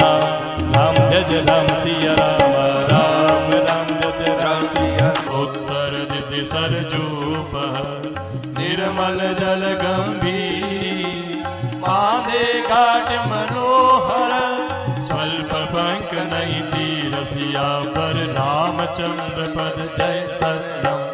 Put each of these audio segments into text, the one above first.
राम राम जय राम सिया राम राम राम जय राम सिया। उत्तर दिशि सरजू निर्मल जल गंभीर बांधे घाट मनोहर स्वल्प पंख नहीं तीर सिया पर रामचंद्र पद जय सत्यम।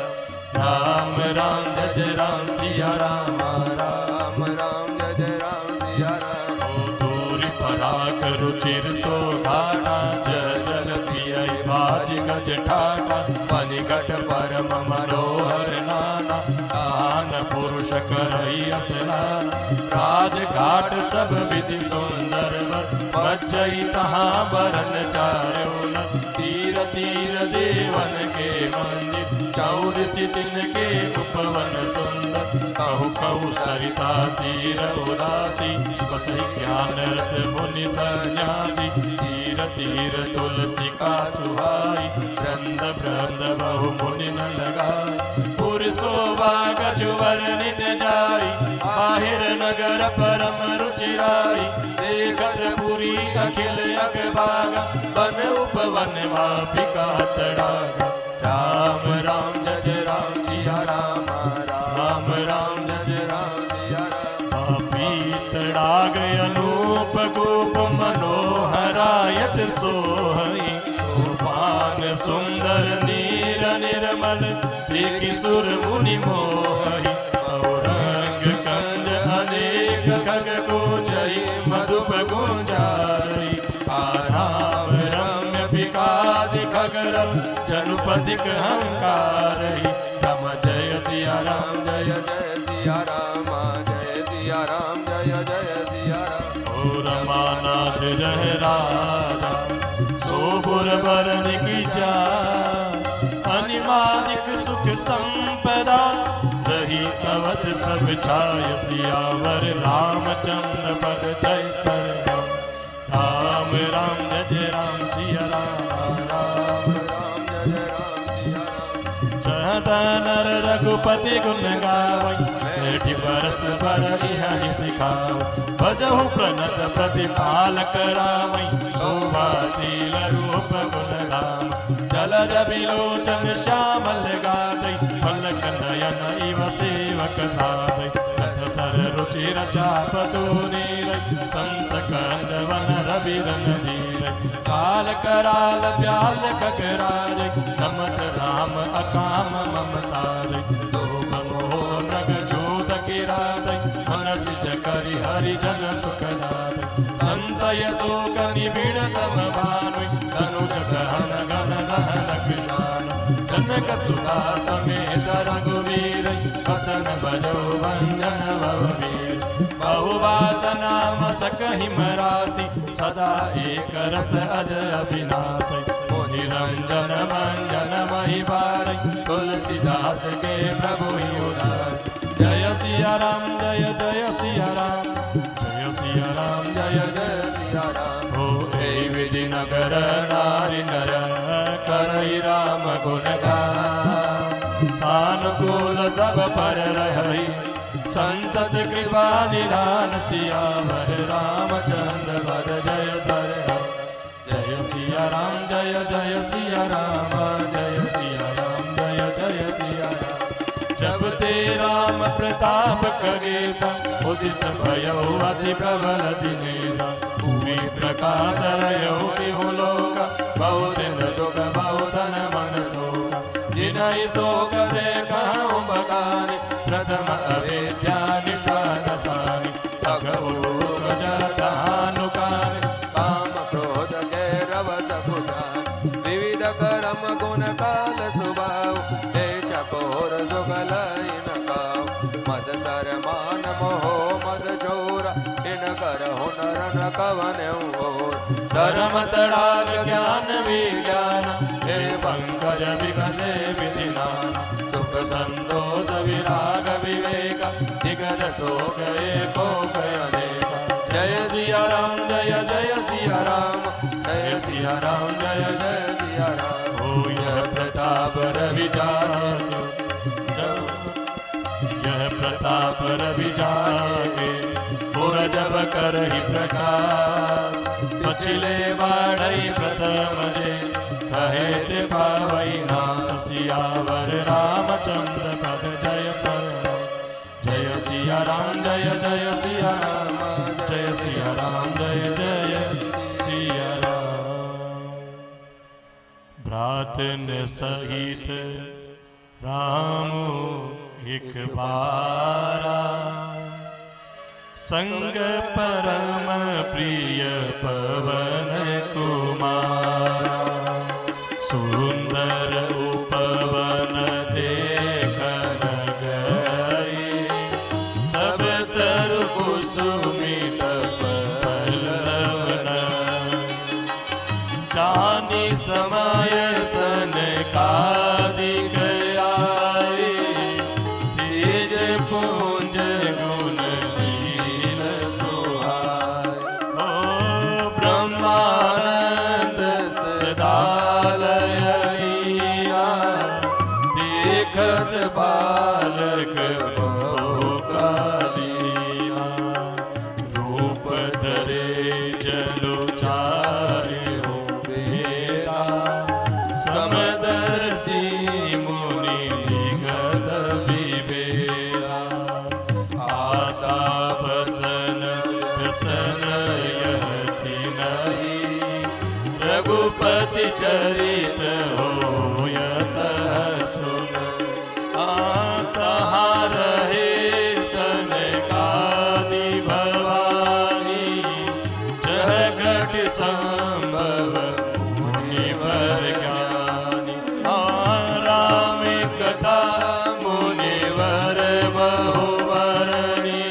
राम राम जय राम सिया राम राम राम जय राम सिया राम। ओ दूरी पराक रुचिर सो घाटा जल पिय बाज गज ठाटा पनिकट परम मनोहर नाना कान पुरुष करई असनाना। राजघाट सब विधि सुंदर वर बजई तहाँ बरन चार्यो न। तीर तीर देवन के मंदिर चौदसी दिन के उपवन सुंदर। कहु कहु सरिता तीर उदासी बसई ज्ञान रत मुनि सन्यासी। तीर तीर तुलसी का सुहाई वृंद वृंद बहु मुनि न लगाई। पुरुषो बाग जुवर नित जाई बाहिर नगर परम रुचिराई। देखत पुरी अखिल अग बागा बन उपवन मापिका तड़ागा। राम राम जय राम सिया राम राम राम जय राम सिया राम। पीतड़ाग अनूप गोप मनोहरायत सोहई सुपान सुंदर नीर निर्मल देखि सुर मुनि मोहई। औरंग कंज अनेक खग गोचई मधुप गुंजारई। आराम रम्य विकादि खगरव जनुपतिक हंकारई। राम जय सिया राम जय जय सिया राम जय सिया राम जय जय सिया राम। ओ रमानाथ जय राजा सोपुर बरन की जा अनिमादिक सुख संपदा। रही अवध सब छाय सियावर रामचंद्र पद जय शरण। राम राम जय राम सिया राम राम राम जय राम सिया राम। चहत नर रघुपति गुण गावई बैठी बरस भर इहि सिखावई। भजहु प्रणत प्रतिपाल करावई शोभाशील रूप गुण धाम। जलज बिलोचन श्यामल गावई पलक नयन इव सेवक धावई। सर रुचिर चाप तूरीरई संत कंद वन रविरन धीरई। काल कराल ब्याल खगराजई नमत राम अकाम ममतारई। लोभ मोह मृग जोत गिराजई मन सिज करि हरि जन सुखदायई। संशय शोक निबिड़ तम भानुई धनुज गहन गन दहन कृशान। जनक सुता समेत रघुवीरई बसन बजो भंजन भववीर। बहुवासना मसकहि मरासी सदा एक रस अज अविनाशी। मोहि रंजन मंजन महि बारई तुलसीदास के प्रभु उदार। जय सिया राम जय जय सिया राम जय सिया राम जय जय सिया राम। हो ए विधि नगर नारी नर करई राम गुण गान। सानुकूल सब पर रहई संतत कृपा निधान। सियावर रामचंद्र पद जय शरण। जय सिया राम जय जय सिया राम जय सिया राम जय जय सिया राम। जब ते राम प्रताप खगेसा उदित भयो अति प्रबल दिनेसा। भूमि प्रकाश रयो इहु लोका बहुत सुख बहुत मन शोका। जिनहि शोक देखहु बखानि प्रथम अविद्या निष्पादसानि। भगवो जतानुकानि काम क्रोध के रवत बुधानि। विविध कर्म गुण काल सुभाव ते चकोर जुगलई न काव। मद तर मान मोह मद चोरा इन कर हुनर न कवन्यु ओर। धर्म तड़ाग ज्ञान विज्ञान हे पंकज विकसे विधि नाना। सुख संतोष विराग विवेक दिगज शोक एको अनेका। जय सिया राम जय जय सिया राम जय सिया राम जय जय सिया राम। हो यह प्रताप रवि जागे यह प्रताप रवि जागे। पुर जब करहि प्रकाश सोचिले बाढ़ई प्रथम जे कहे ते पावई नाथ सियावर रामचंद्र पद जय शरण जय सिया राम जय जय सिया राम जय सिया राम जय जय सिया राम। भ्रातन सहित राम एक बारा संग परम प्रिय पवन कुमारा सुंदर उपवन देखन गए सब तरु कुसुमित पल्लवन जानी समय सनकादिक आए तेज पुंज गुण बालक कालीना रूप धरे जलो चारे हो बेटा समदर्शी मुनि निगत विवेरा आशा बसन व्यसन यति नहीं रघुपति चरित होयत सुन तहाँ रहे सनकादि भवानी जह घट संभव मुनिवर ज्ञानी राम कथा मुनिवर बहुवरणी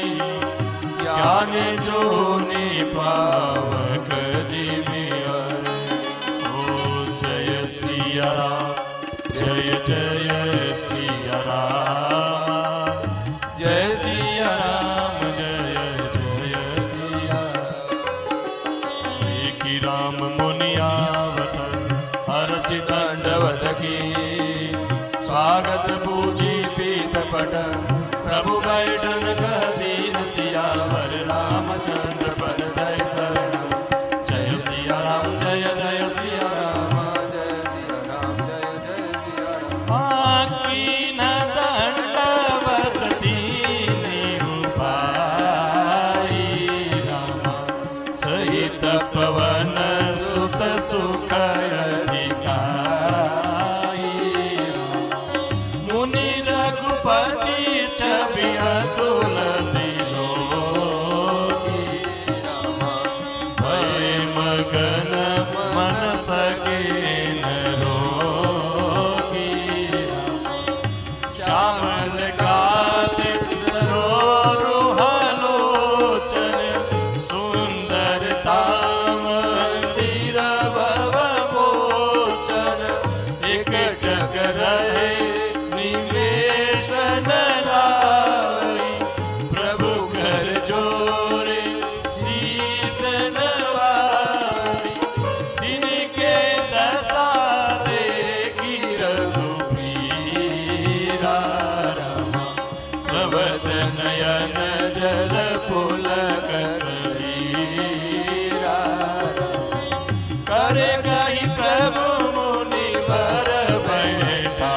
ज्ञान जो पावक जिमियर ओ जय सिया राम जय जय सिया राम जय सिया राम जय जय सिया की राम मुनियावत हर्षि दंडवत की स्वागत पूजी पीठ पट प्रभु बैठन कदीन सियावर रामचंद्र पद जय शरण जय सिया राम जय जय सिया राम पवन सुत सुख अधिकारी मुनि रघुपति छवि अतुल दिलोकी भय मगन मन सके न रोकी श्यामल गाते सरोरुहलोचन सुंदरता प्रभु कर जोरे शीस नवाई तिनके दशा देखी रघुबीरा रमा स्रवत नयन जल पुलक सरीरा करे गई प्रभु मुनि वर बैठा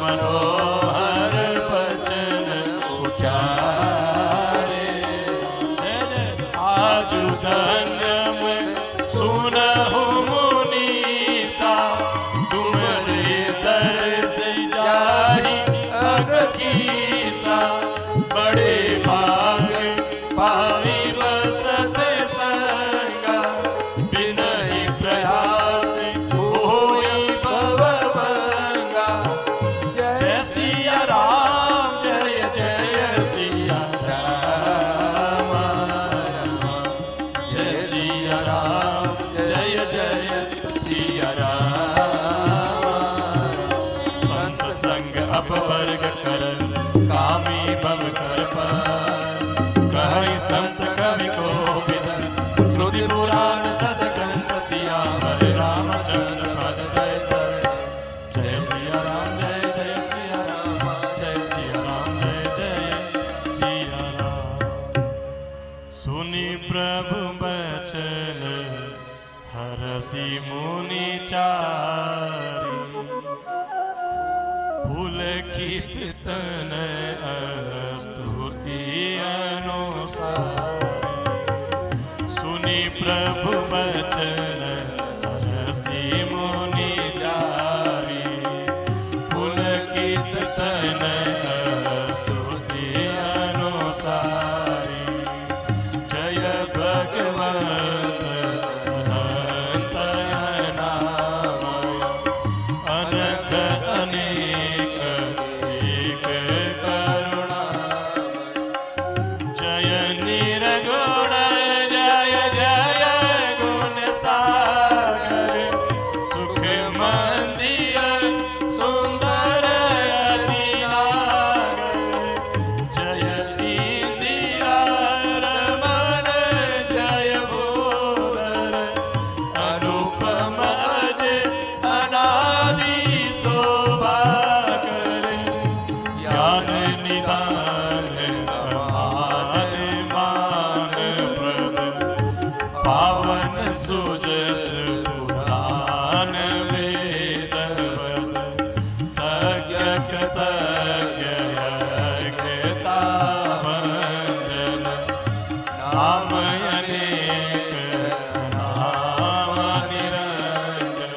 मनोहर बचन उचारे आजु धन्य में सुनहु मुनीता तुम्हारे दर से जाहि अगकीता बड़े भाग पाई बसत संगा बिनहि प्रयास होई भवभंगा जय सिया राम जय जय सिया राम जय सिया राम जय जय सिया राम संत संग अपवर्ग कर कामी भव कर पर कहि संत सुनि प्रभु बचन हरसि मुनि चारि पुलकित तन स्तुति अनुसार सुनि प्रभु बचन हरसि मुनि चारि पुलकित तन स्तुति अनुसारी जय भगवत अनंत नामय अनंत अनेक एक करुणा जय निरगुण जय जय गुण सागर सुख मंदिर सुंदर अतिनागर जय इंदिरा रमण जय भूधर अनुपम अज अनादि शोभा कर ज्ञान निधान अपार मान प्रद पावन सुजस पुराण वेदवद तज्ञ कृतज्ञ यज्ञता वंदन नाम अनेक नाम निरंजन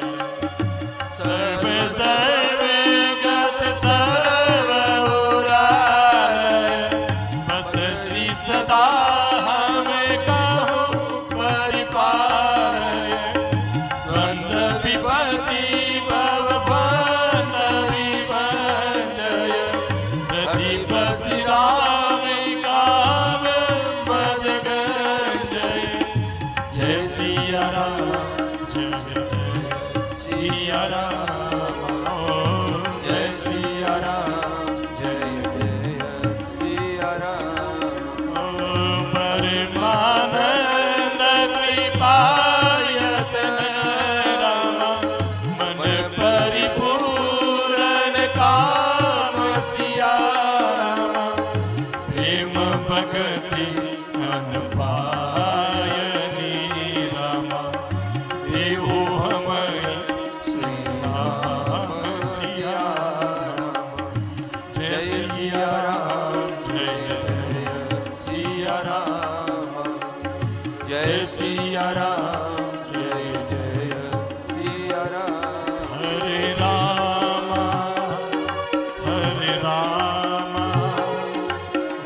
सर्व सर्वगत सर्वउराय बससि सदा हमें कहूँ परिपालय द्वंद्व विपत्ति भव बंध विभंजय प्रदीप श्रीराम काम पद गंजय जय सिया राम जय जय सिया राम ओ जय सिया राम जय जय सिया राम ओ परमानंद कृपायतन राम मन परिपूर्ण काम सिया राम प्रेम भक्ति अनपायनी रामा देवो हमहि श्री राम सिया राम जय सिया राम जय जय सिया राम जय सिया राम जय जय सिया राम हरे राम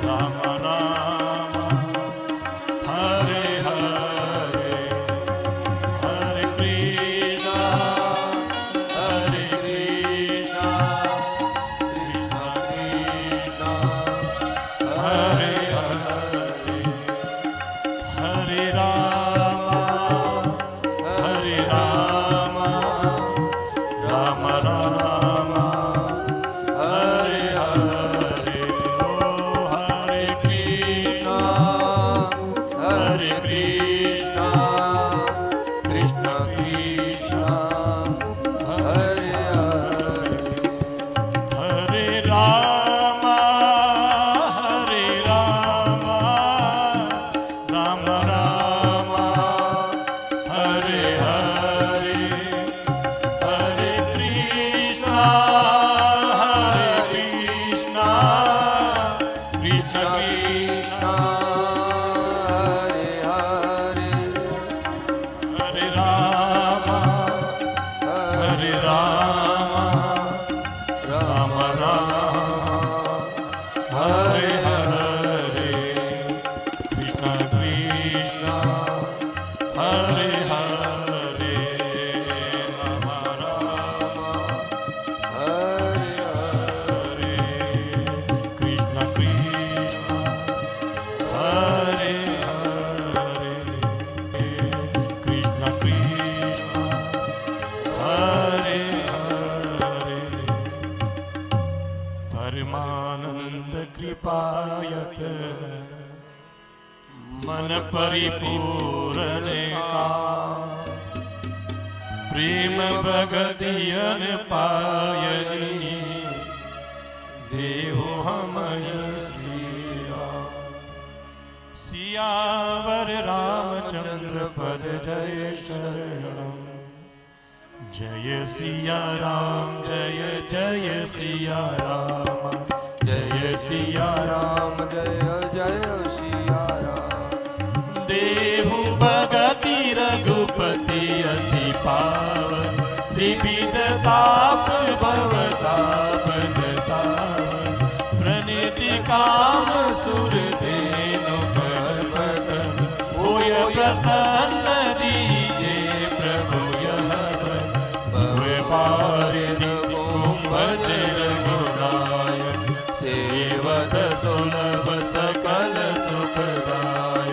राम राम हरे हरे हरे कृष्णा कृष्णा कृष्णा हरे हरे हरे राम राम राम हरे हरे ओ हरे कृष्णा कृष्णा कृष्णा हरे हरे हरे राम राम राम हरे हरे हरे कृष्णा कृष्णा कृष्णा हरे हरे हरे राम राम हरे हरे कृष्णा कृष्णा हरे हरे राम हरे हरे कृष्णा कृष्णा हरे हरे कृष्णा कृष्णा हरे हरे परमानंद कृपायत मन परिपूर्ण का प्रेम भगतियन पायनी देहो हमहि श्री राम सिया सियावर रामचंद्र पद जय शरणम। जय सिया राम जय जय सिया राम, जय सिया राम जय जय सिया राम। देहु भगति रघुपति अति पावन, त्रिविध ताप भवताप नसावन। प्रणिति काम सुर धेनु पर्वत, होय प्रसन्न दीजे प्रभु यह भव पारिणि कुंभजल गुणाय। सेवत सुलभ सकल सुखदाय,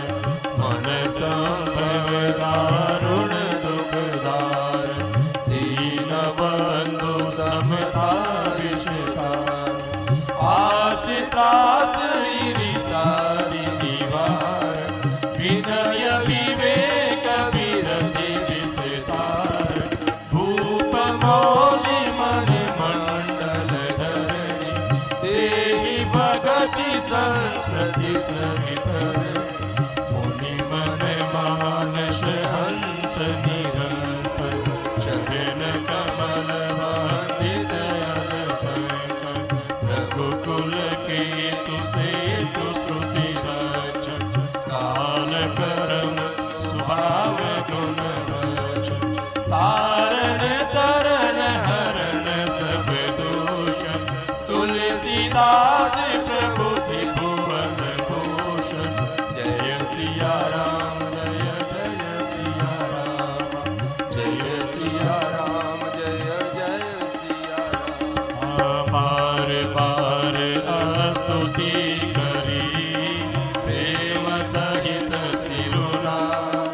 मन संभव दारुण दुखदाय। दीन बंधु समता विषताय, आस त्रास इरिसादि निवार। विनय विवेक विरति विस्तार, भूप मौलि मणि मंडल धरणि। देहि भगति संस्कृति सवितर, मुनि मन मानस हंस निरंतर। चरण कमल वंदित दयाल शंकर, रघुकुल केतु सेतु श्रुति रक्षक। काल करम सुभाव गुण रक्षक, तारण तरन हरण सब दोषन। तुलसीदास प्रभुति भुवन भूषण। जय सिया राम जय जय सिया राम, जय सिया राम जय जय सिया राम। बार बार स्तुति करी, प्रेम सहित सिरुनाम।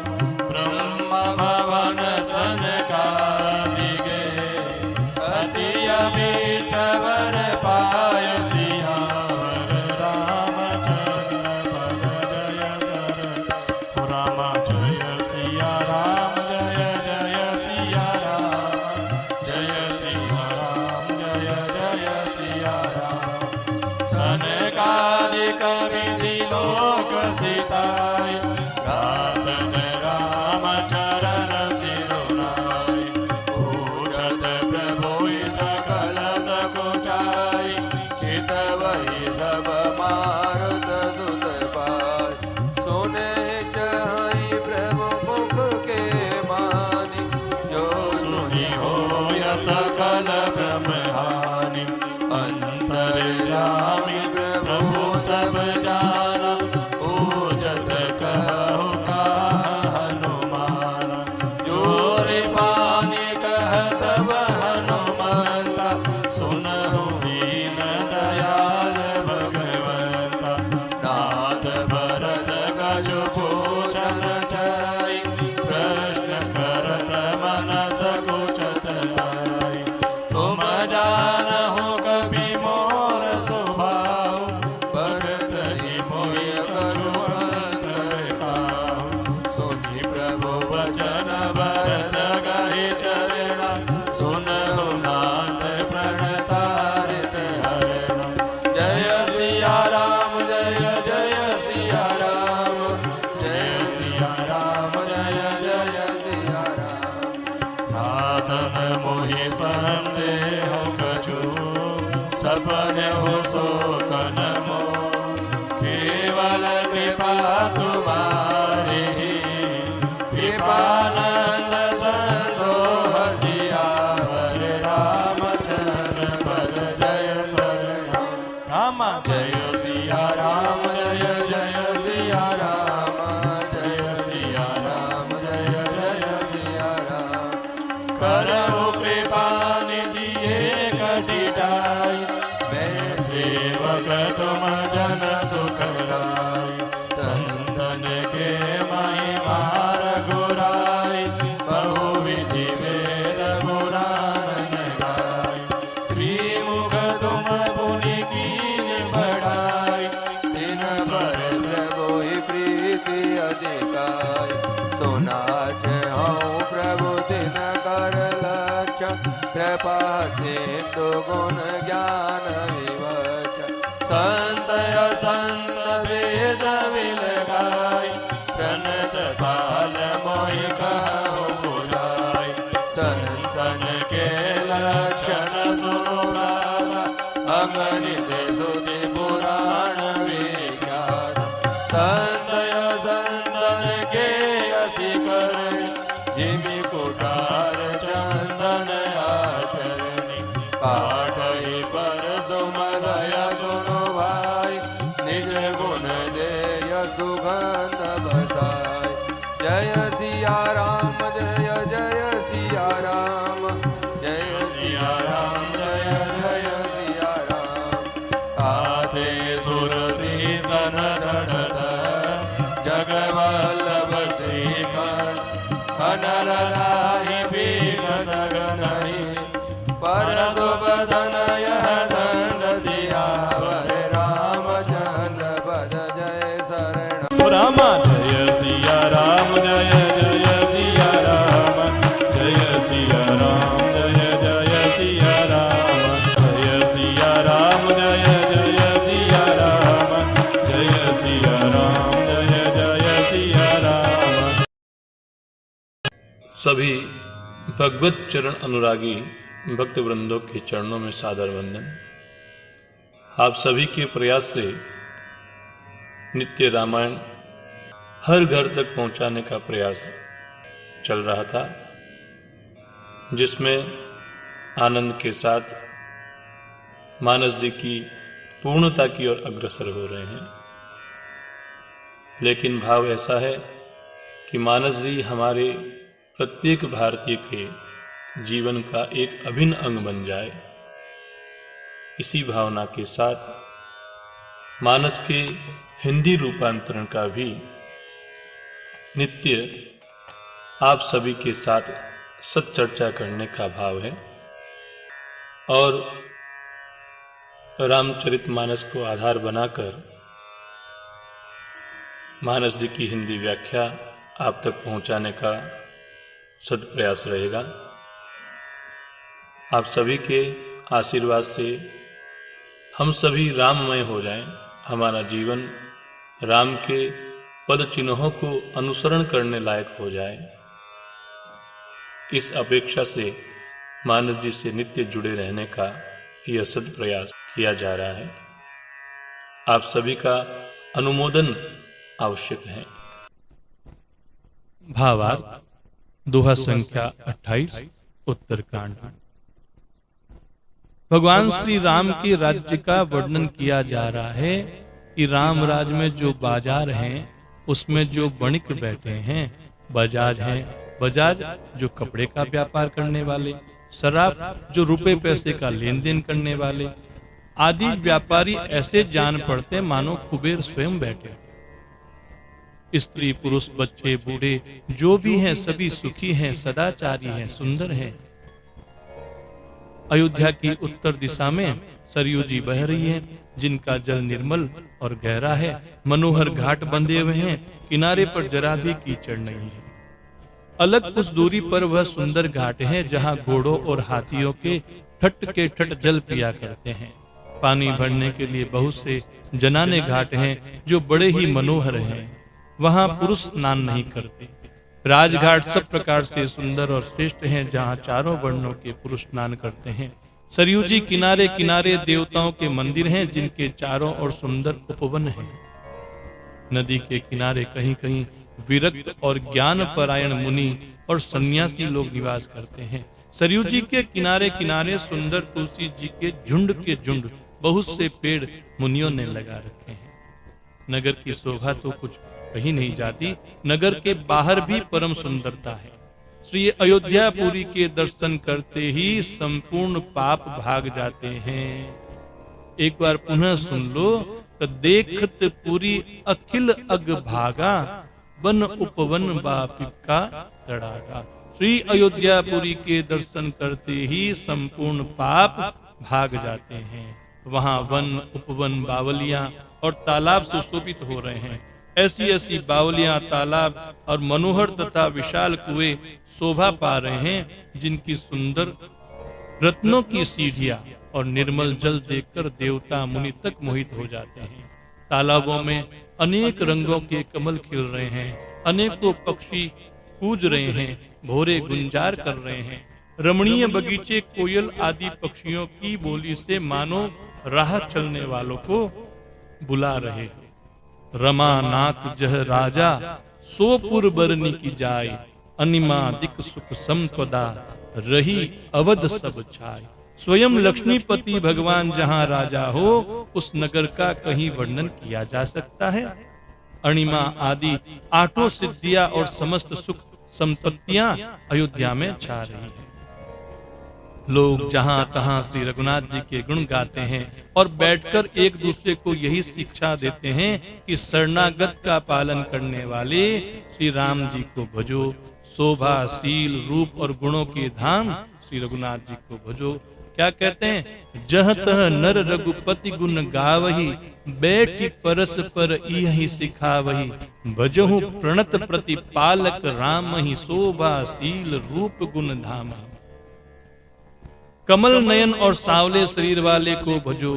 ब्रह्म भवन सनकादिक, अति अभीष्ट वर पाय। सियावर रामचंद्र पद जय शरण। राम जय सिया राम जय जय सिया राम, जय सिया राम जय जय सिया राम। सनकादिक विधि लोक सिताय, गातन राम चरण सिरुनाय। पूछत प्रभु सकल सकुचाय, चितवहि सब मारुत सुत पाय। सुने चाहि प्रभु मुख के मानि, जो सुनि होय सकल ब्रह्महानि। अंतर्यामि प्रभु सब जाना, पूजत कहु काह हनुमान। जोरि पानि कहत हनुमंता, सुनहु दीन दयाल भगवंता। नाथ भरत कछु पूछन चाहि, प्रश्न करत मन सकुचत नाहि। तुम जानहु कवि मोर स्वभाव, भगत ही मोहि कछु अंतर काहु। सोहि प्रभु वचन भरत गहि चरणा, सुनहु नाथ प्रणतारित हरणा। जय सिया राम जय जय सिया राम, जय सिया राम जय जय सिया राम। नाथन मोहि संदेह कछु, सपन हो शोकन मोह। केवल कृपा तुम्हारी, कृपानंद संतोष। सियावर रामचंद्र पद जय शरण। राम जय सिया राम जय जय सिया राम, जय सिया राम जय जय सिया राम। करहु कृपा निधि एक डिटाई, मैं सेवक तुम जन सुखराई। संतन के महिमा रघुराई, बहु विधि वेद पुराण गाय। श्रीमुख तुम पुनि कीन बढ़ाई, तिन पर प्रभु ही प्रीति अधिकाय। सोनाच हूँ प्रभु तिन कर लक्ष्य, कृपा सिंधु गुण ज्ञान विवच। संत असंत वेद विलगाई, प्रणत ताल मोहि कहु बुझाई संतन के लक्षण सुनो बाबा अगणित सुधि पुराण विख्यात संतय संतन के असी करण जिमि कुठार चंदन आचरणी पाठई पर सुमदया सुनो भाई निज गुण देय सुगंध बसाई जय सिया राम जय जय सिया राम जय सिया राम जय जय सिया राम आते सुर सीतन धड़त जगवल्लभ श्रीकांत कनर राही पीगन गनहि पर सुबदन यह दंड सियावर रामचंद्र पद जय शरण राम जय सिया राम जय जय सिया राम जय सिया राम जय जय सिया राम जय सिया राम जय जय सिया राम जय सिया राम जय जय सिया राम। सभी भगवत चरण अनुरागी भक्त वृंदों के चरणों में सादर वंदन। आप सभी के प्रयास से नित्य रामायण हर घर तक पहुंचाने का प्रयास चल रहा था, जिसमें आनंद के साथ मानस जी की पूर्णता की ओर अग्रसर हो रहे हैं। लेकिन भाव ऐसा है कि मानस जी हमारे प्रत्येक भारतीय के जीवन का एक अभिन्न अंग बन जाए। इसी भावना के साथ मानस के हिंदी रूपांतरण का भी नित्य आप सभी के साथ सच्चर्चा करने का भाव है और रामचरितमानस को आधार बनाकर मानस जी की हिंदी व्याख्या आप तक पहुंचाने का सदप्रयास रहेगा। आप सभी के आशीर्वाद से हम सभी राममय हो जाएं, हमारा जीवन राम के पद चिन्हों को अनुसरण करने लायक हो जाए। इस अपेक्षा से मानस जी से नित्य जुड़े रहने का यह सदप्रयास किया जा रहा है। आप सभी का अनुमोदन आवश्यक है। भावार्थ दोहा संख्या 28 उत्तरकांड। भगवान श्री राम के राज्य का वर्णन किया जा रहा है कि राम राज में जो बाजार हैं उसमें जो वणिक बैठे हैं, बजाज हैं, बजाज जो कपड़े का व्यापार करने वाले, सराफ जो रुपए पैसे का लेन देन करने वाले आदि व्यापारी ऐसे जान पड़ते मानो कुबेर स्वयं बैठे। स्त्री पुरुष बच्चे बूढ़े जो भी हैं सभी सुखी हैं, सदाचारी हैं, सुंदर हैं। अयोध्या की उत्तर दिशा में सरयू जी बह रही है, जिनका जल निर्मल और गहरा है। मनोहर घाट बंधे हुए हैं, किनारे पर जरा भी कीचड़ नहीं है। अलग कुछ दूरी पर वह सुंदर घाट है जहां घोड़ों और हाथियों के ठट के ठट जल पिया करते हैं। पानी भरने के लिए बहुत से जनाने घाट हैं जो बड़े ही मनोहर हैं। वहां पुरुष स्नान नहीं करते। राजघाट सब प्रकार से सुंदर और श्रेष्ठ हैं जहां चारों वर्णों के पुरुष स्नान करते हैं। सरयू जी किनारे किनारे देवताओं के मंदिर हैं जिनके चारों ओर सुंदर उपवन हैं। नदी के किनारे कहीं कहीं विरक्त और ज्ञान परायण मुनि और सन्यासी लोग निवास करते हैं। सरयू जी के किनारे किनारे सुंदर तुलसी जी के झुंड बहुत से पेड़ मुनियों ने लगा रखे हैं। नगर की शोभा तो कुछ कहीं नहीं जाती, नगर के बाहर भी परम सुंदरता है। श्री अयोध्यापुरी के दर्शन करते ही संपूर्ण पाप भाग जाते हैं। एक बार पुनः सुन लो तो देखत पूरी अखिल अग भागा, वन उपवन बापिका तड़ागा। श्री अयोध्यापुरी के दर्शन करते ही संपूर्ण पाप भाग जाते हैं। वहां वन उपवन बावलियां और तालाब सुशोभित हो रहे हैं। ऐसी ऐसी बावलियां, तालाब और मनोहर तथा विशाल कुएं शोभा पा रहे हैं जिनकी सुंदर रत्नों की सीढ़ियां और निर्मल जल देखकर देवता मुनि तक मोहित हो जाते हैं। तालाबों में अनेक रंगों के कमल खिल रहे हैं। अनेकों पक्षी कूज रहे हैं, भोरे गुंजार कर रहे हैं। रमणीय बगीचे कोयल आदि पक्षियों की बोली से मानो राह चलने वालों को बुला रहे हैं। रमानाथ जह राजा सोपुर बरनी की जाय, अनिमा दिक सुख संपदा रही अवध सब छाय। स्वयं लक्ष्मीपति भगवान जहां राजा हो, उस नगर का कहीं वर्णन किया जा सकता है। अणिमा आदि आठों सिद्धियां और समस्त सुख संपत्तियां अयोध्या में छा रही हैं। लोग जहां तहां श्री रघुनाथ जी के गुण गाते हैं और बैठकर एक दूसरे को यही शिक्षा देते हैं कि शरणागत का पालन करने वाले श्री राम जी को भजो। शोभा शील रूप और गुणों के धाम श्री रघुनाथ जी को भजो। क्या कहते हैं? जह तह नर रघुपति गुण गावही, बैठी परस पर इहि सिखावही। भजहु प्रणत प्रतिपालक राम ही, शोभा शील रूप गुण धाम। कमल नयन और सांवले शरीर वाले को भजो।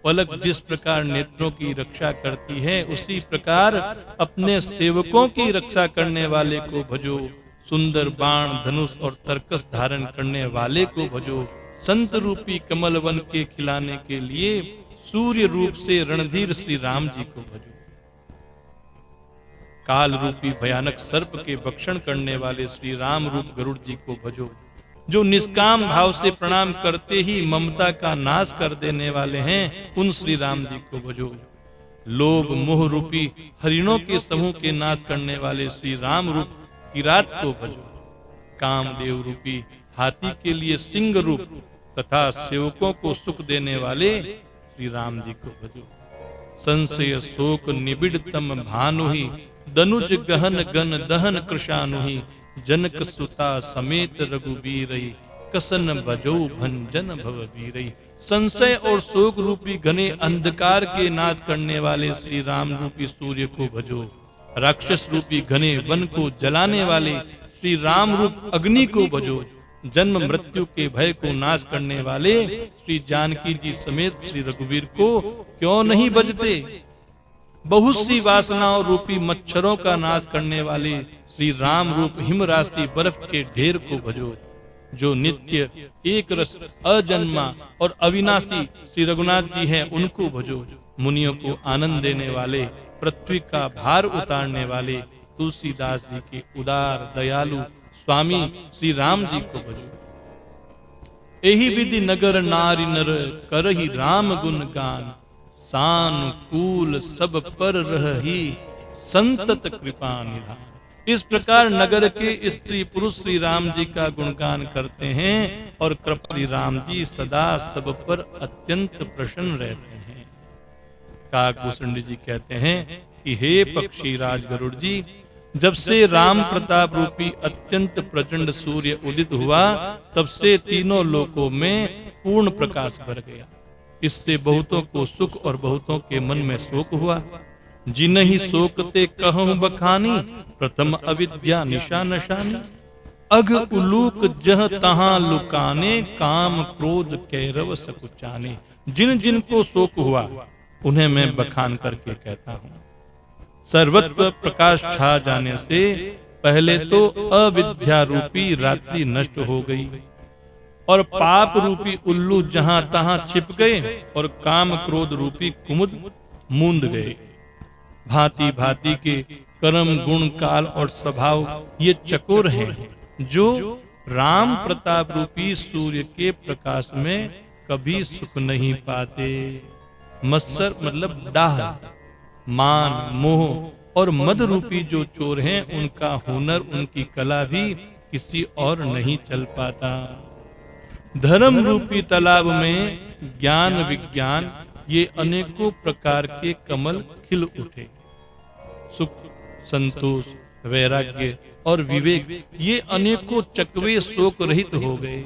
पलक जिस प्रकार नेत्रों की रक्षा करती है, उसी प्रकार अपने सेवकों की रक्षा करने वाले को भजो। सुंदर बाण धनुष और तरकस धारण करने वाले को भजो। संत रूपी कमल वन के खिलाने के लिए सूर्य रूप से रणधीर श्री राम जी को भजो। काल रूपी भयानक सर्प के भक्षण करने वाले श्री राम रूप गरुड़ जी को भजो। जो निष्काम भाव से प्रणाम करते ही ममता का नाश कर देने वाले हैं, उन श्री राम जी को भजो। लोभ मोह रूपी हरिणों के समूह के नाश करने वाले श्री राम रूप किरात को भजो। कामदेव रूपी हाथी के लिए सिंह रूप तथा सेवकों को सुख देने वाले श्री राम जी को भजो। संशय शोक निबिड़ तम भानुहि, दनुज गहन गन दहन कृशानुहि। जनक सुता समेत रघुबीरई, कसन भजो भंजन भवबीरई। संशय और शोक रूपी घने अंधकार के नाश करने वाले श्री राम रूपी सूर्य को भजो। राक्षस रूपी घने वन को जलाने वाले श्री राम रूप अग्नि को भजो। जन्म मृत्यु के भय को नाश करने वाले श्री जानकी जी समेत श्री रघुवीर को क्यों नहीं भजते। बहुत सी वासनाओं रूपी मच्छरों का नाश करने वाले श्री राम रूप हिम राशि बर्फ के ढेर को भजो। जो नित्य एक रस अजन्मा और अविनाशी श्री रघुनाथ जी हैं, उनको भजो। मुनियों को आनंद देने वाले, पृथ्वी का भार उतारने वाले तुलसीदास जी के उदार दयालु स्वामी श्री राम जी को भजो। एही विधि नगर नारी नर, करहि राम गुण गान। सानुकूल सब पर रही, संतत कृपा निधान। इस प्रकार नगर के स्त्री पुरुष श्री राम जी का गुणगान करते हैं और कृपा श्री राम जी सदा सब पर अत्यंत प्रसन्न रहते हैं। काकभूषण जी कहते हैं कि हे पक्षी राज गरुड़ जी, जब से राम प्रताप रूपी अत्यंत प्रचंड सूर्य उदित हुआ, तब से तीनों लोकों में पूर्ण प्रकाश भर गया। इससे बहुतों को सुख और बहुतों के मन में शोक हुआ। जिन्हि शोकते कहूं बखानी, प्रथम अविद्या निशा नशानी। अघ उलूक जह तहां लुकाने, काम क्रोध कैरव सकुचाने। जिन जिन को शोक हुआ, उन्हें मैं बखान करके कहता हूँ। सर्वत्र प्रकाश छा जाने से पहले तो अविद्या रूपी रात्रि नष्ट हो गई और पाप रूपी उल्लू जहां तहां छिप गए और काम क्रोध रूपी कुमुद मूंद गए। भांति भांति के कर्म गुण काल और स्वभाव ये चकोर हैं, जो राम प्रताप रूपी सूर्य के प्रकाश में कभी सुख नहीं पाते। मत्सर मतलब डाह, मान मोह और मद रूपी जो चोर हैं, उनका हुनर उनकी कला भी किसी और नहीं चल पाता। धर्म रूपी तालाब में ज्ञान विज्ञान ये अनेकों प्रकार के कमल खिल उठे। सुख संतोष वैराग्य और विवेक ये अनेकों चकवे शोक रहित हो गए।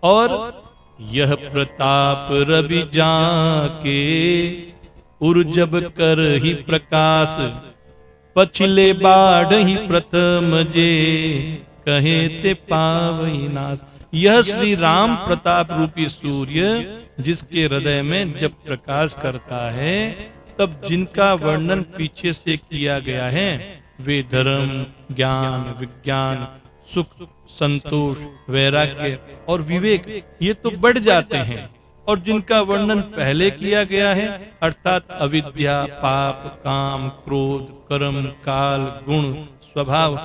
और यह प्रताप रवि जाके, उर्जब कर ही प्रकाश। पछिले बाढ़ ही प्रथम जे, कहे ते पावई नाश। यह श्री राम प्रताप रूपी सूर्य जिसके हृदय में जब प्रकाश करता है, तब जिनका वर्णन पीछे से किया गया है, वे धर्म, ज्ञान, विज्ञान, सुख, संतोष, वैराग्य और विवेक ये तो बढ़ जाते हैं, और जिनका वर्णन पहले किया गया है अर्थात अविद्या, पाप, काम, क्रोध, कर्म, काल, गुण, स्वभाव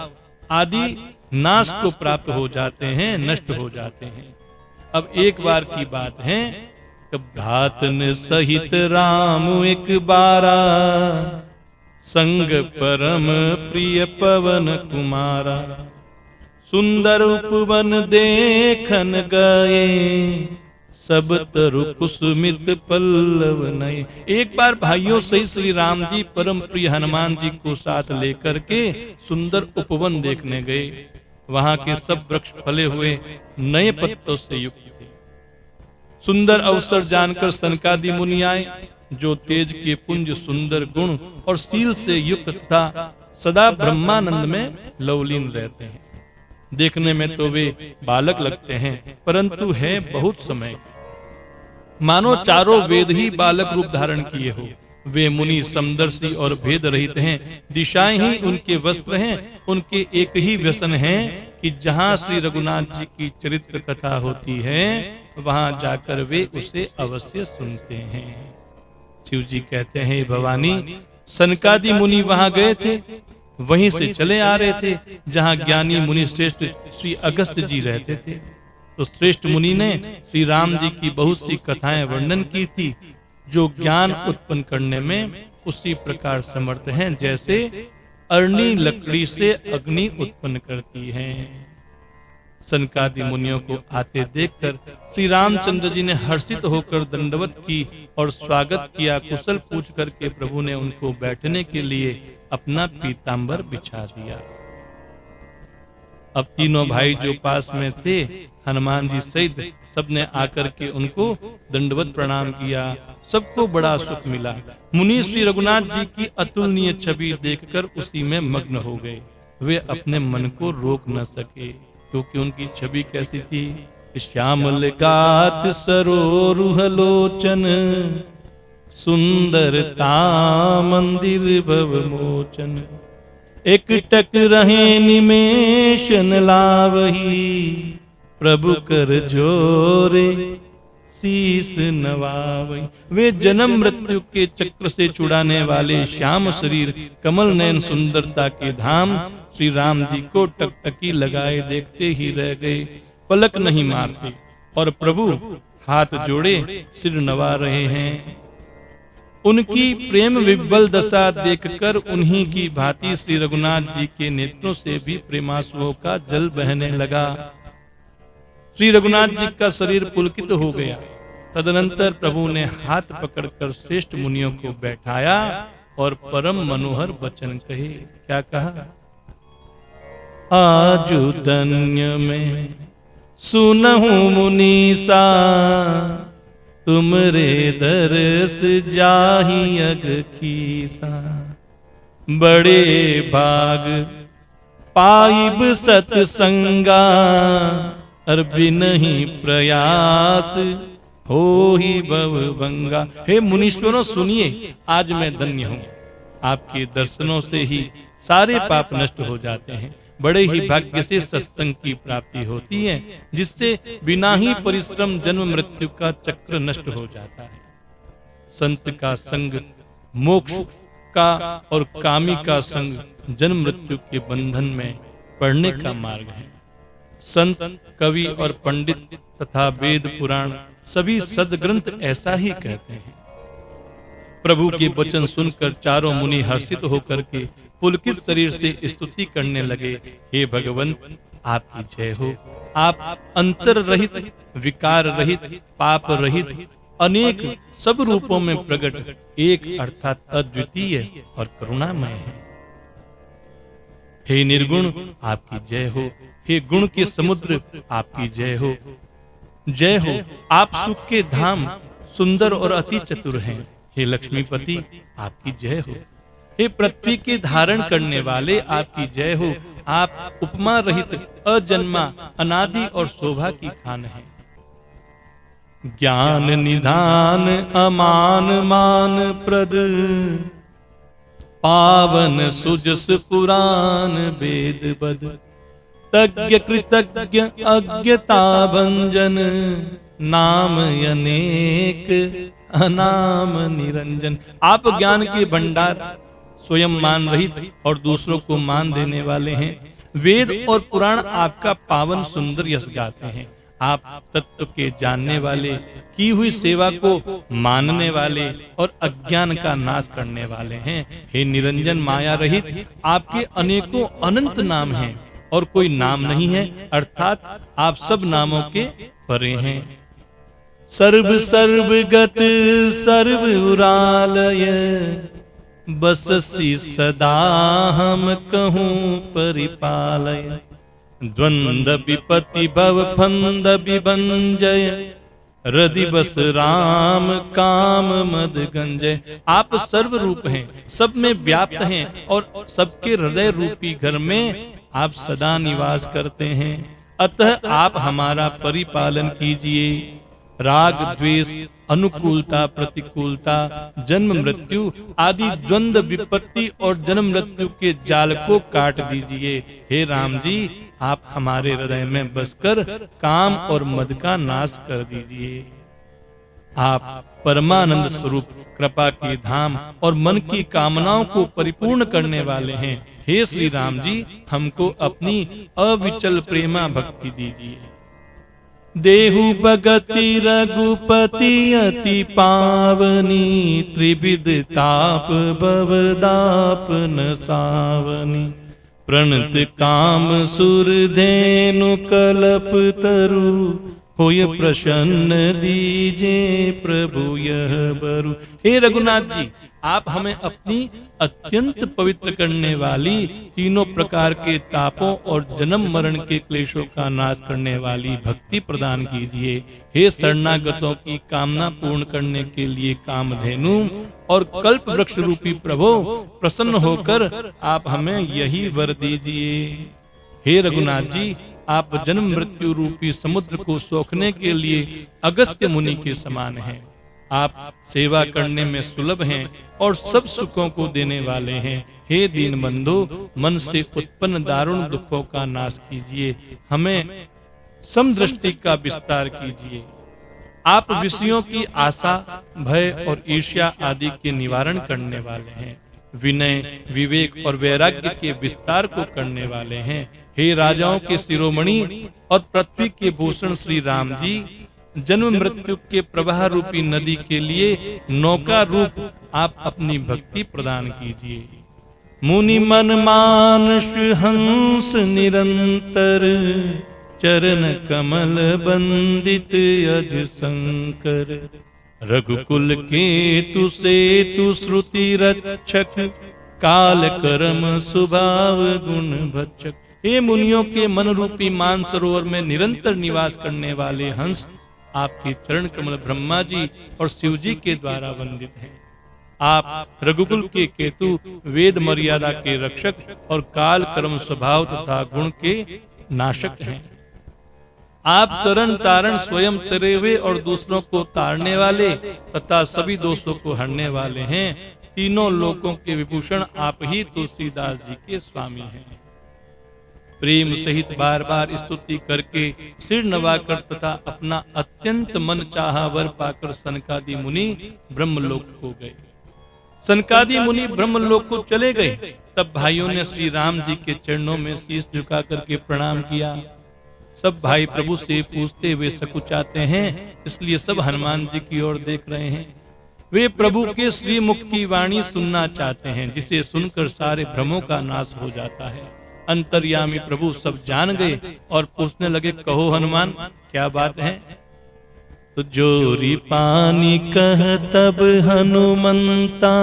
आदि नाश को प्राप्त हो जाते हैं, नष्ट हो जाते हैं। अब एक बार की बात है, कब भ्रातन सहित राम एक बारा, संग परम प्रिय पवन कुमारा, सुंदर उपवन देखन गए, सब तरु कुसुमित पल्लव नए। एक बार भाइयों सहित श्री राम जी परम प्रिय हनुमान जी को साथ लेकर के सुंदर उपवन देखने गए। वहां के सब वृक्ष फले हुए नए पत्तों से युक्त थे। सुंदर अवसर जानकर सनकादि मुनि आए, जो तेज के पुंज, सुंदर गुण और शील से युक्त तथा सदा ब्रह्मानंद में लवलीन रहते हैं। देखने में तो वे बालक लगते हैं, परंतु है बहुत समय, मानो चारों वेद ही बालक रूप धारण किए हो। वे मुनि समदर्शी और भेद रहित हैं, दिशाएं ही उनके वस्त्र हैं। उनके एक ही व्यसन है कि जहां श्री रघुनाथ जी की चरित्र कथा होती है वहां जाकर वे उसे अवश्य सुनते हैं। शिव जी कहते हैं, भवानी, सनकादि मुनि वहां गए थे, वहीं से चले आ रहे थे जहां ज्ञानी मुनि श्रेष्ठ श्री अगस्त जी रहते थे। तो श्रेष्ठ मुनि ने श्री राम जी की बहुत सी कथाएं वर्णन की थी, जो ज्ञान उत्पन्न करने में उसी प्रकार समर्थ हैं जैसे अरणी लकड़ी से अग्नि उत्पन्न करती है। सनकादि मुनियों को आते देखकर श्री रामचंद्र जी ने हर्षित होकर दंडवत की और स्वागत किया। कुशल पूछ करके प्रभु ने उनको बैठने के लिए अपना पीतांबर बिछा दिया। अब तीनों भाई जो पास में थे, हनुमान जी सहित सबने आकर के उनको दंडवत प्रणाम किया। सबको बड़ा सुख मिला। मुनि श्री रघुनाथ जी की अतुलनीय छवि देखकर उसी में मग्न हो गए। वे अपने मन को रोक न सके, क्योंकि उनकी छवि कैसी थी? श्यामल गात सरोरुह लोचन, सुंदरता मंदिर भव मोचन, एक टक रहे निमेशन लावही, प्रभु कर जोरे शीस नवावई। वे जन्म मृत्यु के चक्र से छुड़ाने वाले श्याम शरीर, कमल नयन सुंदरता के धाम श्री राम जी को टकटकी लगाए देखते ही रह गए, पलक नहीं मारते। और प्रभु हाथ जोड़े सिर नवा रहे हैं। उनकी प्रेम विह्वल दशा देखकर उन्हीं की भांति श्री रघुनाथ जी के नेत्रों से भी प्रेमाश्रुओं का जल बहने लगा। श्री रघुनाथ जी का शरीर पुलकित हो गया। तदनंतर प्रभु ने हाथ पकड़कर श्रेष्ठ मुनियों को बैठाया और परम मनोहर वचन कहे। क्या कहा? आजु धन्य में सुनहु मुनीसा, तुमरे दरस जाहि अग खीसा, बड़े भाग पाइब सतसंगा, अर बिनहि प्रयास हो ही भवभंगा। हे मुनीश्वरों सुनिए, आज मैं धन्य हूँ। आपके दर्शनों से ही सारे पाप नष्ट हो जाते हैं। बड़े ही भाग्य से सत्संग की प्राप्ति होती है, जिससे बिना ही परिश्रम जन्म मृत्यु का चक्र नष्ट हो जाता है। संत का संग मोक्ष का और कामी का संग जन्म मृत्यु के बंधन में पड़ने का मार्ग है। संत, कवि और पंडित तथा वेद पुराण सभी सदग्रंथ ऐसा ही कहते हैं। प्रभु के वचन सुनकर चारों मुनि हर्षित होकर के पुलकित शरीर से स्तुति करने लगे। हे भगवंत, आपकी जय हो। आप अंतर रहित, विकार रहित, पाप रहित, अनेक सब रूपों में प्रकट एक अर्थात अद्वितीय और करुणामय है। हे निर्गुण, आपकी जय हो। हे गुण के समुद्र, आपकी जय हो। जय हो। आप सुख के धाम, सुंदर और अति चतुर हैं। हे लक्ष्मीपति, आपकी जय हो। हे पृथ्वी के धारण करने वाले, आपकी जय हो। आप उपमा रहित, अजन्मा, अनादि और शोभा की खान है। ज्ञान निधान अमान मान प्रद, पावन सुजस पुराण वेद बद, तज्ञ कृतज्ञ अज्ञता भंजन, नाम अनेक अनाम निरंजन। आप ज्ञान के भंडार, स्वयं मान रहित और दूसरों को मान देने वाले हैं। वेद और पुराण आपका पावन सुंदर यश गाते हैं। आप तत्व के जानने वाले, की हुई सेवा को मानने वाले और अज्ञान का नाश करने वाले हैं। हे निरंजन माया रहित, आपके अनेकों अनंत नाम हैं और कोई नाम नहीं है, अर्थात आप सब नामों के परे हैं। सर्व सर्वगत सर्व उरालय, बससी सदा हम कहूँ परिपालय। द्वंद विपति भव फंद विभंजय, हृदि बस राम काम मद गंजय। आप सर्व रूप हैं, सब में व्याप्त हैं और सबके हृदय रूपी घर में आप सदा निवास करते हैं। अतः आप हमारा परिपालन कीजिए। राग द्वेष, अनुकूलता प्रतिकूलता, जन्म मृत्यु आदि द्वंद विपत्ति और जन्म मृत्यु के जाल को काट दीजिए। हे राम जी, आप हमारे हृदय में बसकर काम और मद का नाश कर दीजिए। आप परमानंद स्वरूप, कृपा के धाम और मन की कामनाओं को परिपूर्ण करने वाले हैं। हे श्री राम जी, हमको अपनी अविचल प्रेमा भक्ति दीजिए। देहु भगति रघुपति अति पावनी, त्रिविध ताप भवदाप न सावनी। प्रणत काम सुर धेनु कलप तरु, होय प्रसन्न दीजे प्रभु यह बरु। हे रघुनाथ जी, आप हमें अपनी अत्यंत पवित्र करने वाली, तीनों प्रकार के तापों और जन्म मरण के क्लेशों का नाश करने वाली भक्ति प्रदान कीजिए। हे शरणागतों की कामना पूर्ण करने के लिए कामधेनु और कल्प वृक्ष रूपी प्रभु, प्रसन्न होकर आप हमें यही वर दीजिए। हे रघुनाथ जी, आप जन्म मृत्यु रूपी समुद्र को सोखने के लिए अगस्त्य मुनि के समान हैं। आप सेवा करने में सुलभ हैं और सब सुखों को देने वाले हैं। हे दीन बंधु, मन से उत्पन्न दारुण दुखों का नाश कीजिए, हमें समदृष्टि का विस्तार कीजिए। आप विषयों की आशा, भय और ईर्ष्या आदि के निवारण करने वाले हैं। विनय, विवेक और वैराग्य के विस्तार को करने वाले हैं। हे राजाओं के शिरोमणि और पृथ्वी के भूषण श्री राम जी, जन्म मृत्यु के प्रवाह रूपी नदी के लिए नौका रूप आप अपनी भक्ति प्रदान कीजिए। मुनि मन मानस हंस निरंतर, चरण कमल बंदित अज शंकर। रघुकुल के तु सेतु श्रुति रक्षक, काल कर्म स्वभाव गुण भक्षक। हे मुनियों के मन रूपी मानसरोवर में निरंतर निवास करने वाले हंस, आपके चरण कमल ब्रह्मा जी और शिव जी के द्वारा वंदित हैं। आप रघुकुल के केतु, वेद मर्यादा के रक्षक और काल कर्म स्वभाव तथा गुण के नाशक हैं। आप तरन तारण स्वयं तरे हुए और दूसरों को तारने वाले तथा सभी दोषों को हरने वाले हैं। तीनों लोकों के विभूषण आप ही तुलसीदास जी के स्वामी हैं। प्रेम सहित बार बार स्तुति करके सिर नवाकर तथा अपना अत्यंत मन चाहा वर पाकर सनकादि मुनि ब्रह्मलोक को गए। सनकादि मुनि ब्रह्मलोक को चले गए। तब भाइयों ने श्री राम जी के चरणों में शीश झुका करके प्रणाम किया। सब भाई प्रभु से पूछते हुए सकुचाते हैं, इसलिए सब हनुमान जी की ओर देख रहे हैं। वे प्रभु के श्री मुख की वाणी सुनना चाहते हैं, जिसे सुनकर सारे भ्रमों का नाश हो जाता है। अंतर्यामी प्रभु सब जान गए और पूछने लगे, कहो हनुमान, क्या बात है? तो जोरी पानी कह तब हनुमंता,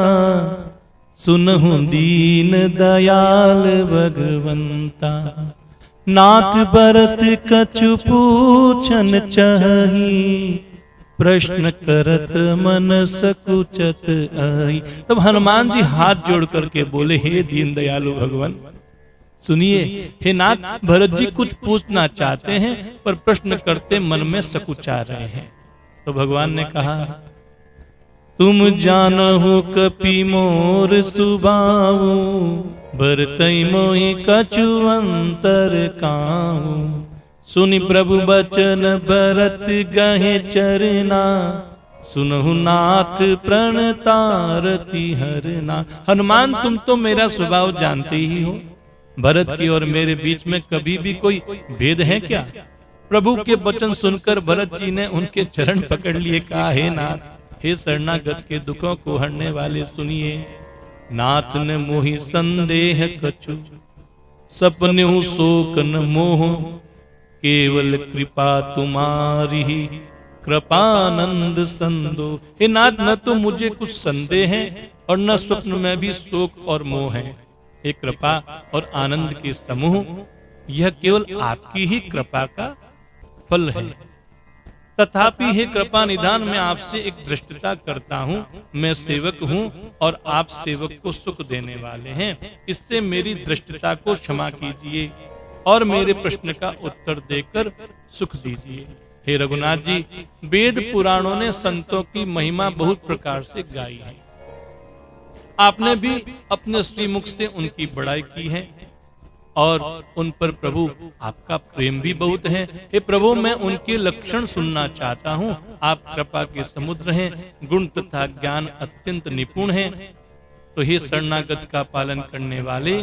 सुनहु दीन दयाल भगवंता। नाथ भरत कछु पूछन चाही, प्रश्न करत मन सकुचत आई। तब हनुमान जी हाथ जोड़ करके बोले, हे दीन दयालु भगवान, सुनिए। हे नाथ, भरत जी कुछ पूछना चाहते हैं पर प्रश्न करते मन में सकुचा रहे हैं। तो भगवान ने कहा, तुम जानहु कपि मोर सुबाऊ, बरतई मोहि कछु अंतर काऊ। सुनि प्रभु बचन भरत गहे चरना, सुनहु नाथ प्रणतारति हरना। हनुमान तुम तो मेरा स्वभाव जानते ही हो, भरत की और मेरे बीच में कभी भी कोई भेद है क्या? प्रभु के वचन सुनकर भरत जी ने उनके चरण पकड़ लिए, कहा हे नाथ, हे शरणागत के दुखों को हरने वाले सुनिए। नाथ ने मोहि संदेह कछु, सपन्यु शोक न मोह, केवल कृपा तुम्हारी कृपानंद संदो। हे नाथ, न तो मुझे कुछ संदेह है और न स्वप्न में भी शोक और मोह है। हे कृपा और आनंद के समूह, यह केवल आपकी ही कृपा का फल है। तथापि हे कृपा निधान, मैं आपसे एक दृष्टता करता हूँ। मैं सेवक हूँ और आप सेवक को सुख देने वाले हैं, इससे मेरी दृष्टता को क्षमा कीजिए और मेरे प्रश्न का उत्तर देकर सुख दीजिए। हे रघुनाथ जी, वेद पुराणों ने संतों की महिमा बहुत प्रकार से गाई है। आपने भी अपने श्रीमुख से उनकी बड़ाई की है और उन पर प्रभु आपका प्रेम भी बहुत है। हे प्रभु, मैं उनके लक्षण सुनना चाहता हूँ। आप कृपा के समुद्र हैं, गुण तथा ज्ञान अत्यंत निपुण हैं। तो हे शरणागत का पालन करने वाले,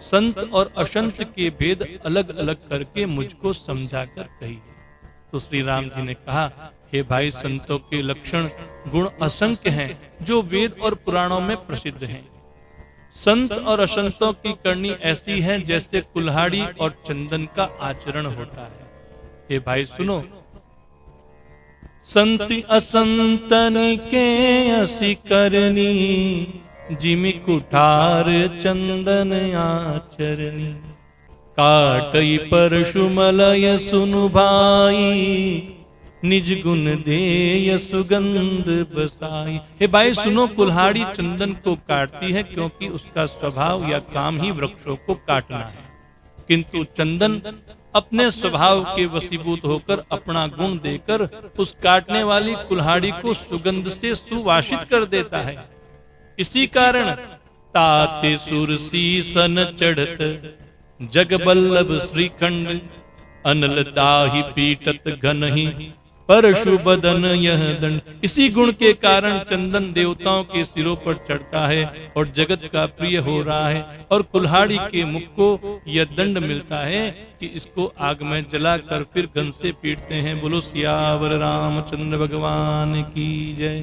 संत और असंत के भेद अलग अलग करके मुझको समझाकर कहिए। तो श्री राम जी ने कहा, हे भाई, संतों के लक्षण गुण असंख्य हैं, जो वेद और पुराणों में प्रसिद्ध हैं। संत और असंतों की करनी ऐसी है जैसे कुल्हाड़ी और चंदन का आचरण होता है। हे भाई सुनो, संति असंतनि के असि करनी, जिमि कुठार चंदन आचरनी। काटई परशुमलय सुनु भाई, निज गुण देय सुगंध बसाई। हे भाई सुनो, कुल्हाड़ी चंदन को काटती है क्योंकि उसका स्वभाव या काम ही वृक्षों को काटना है, किंतु चंदन अपने स्वभाव के वशीभूत होकर अपना गुण देकर उस काटने वाली कुल्हाड़ी को सुगंध से सुवासित कर देता है। इसी कारण ताते सुरसी सन चढ़त, जगबल्लभ श्रीखंड, अनल दाहि पीटत घनहि, परशु बदन यह दंड। इसी गुण के कारण चंदन देवताओं के सिरों पर चढ़ता है और जगत का प्रिय हो रहा है, और कुल्हाड़ी के मुख को यह दंड मिलता है कि इसको आग में जलाकर फिर गन से पीटते हैं। बोलो सियावर रामचंद्र भगवान की जय।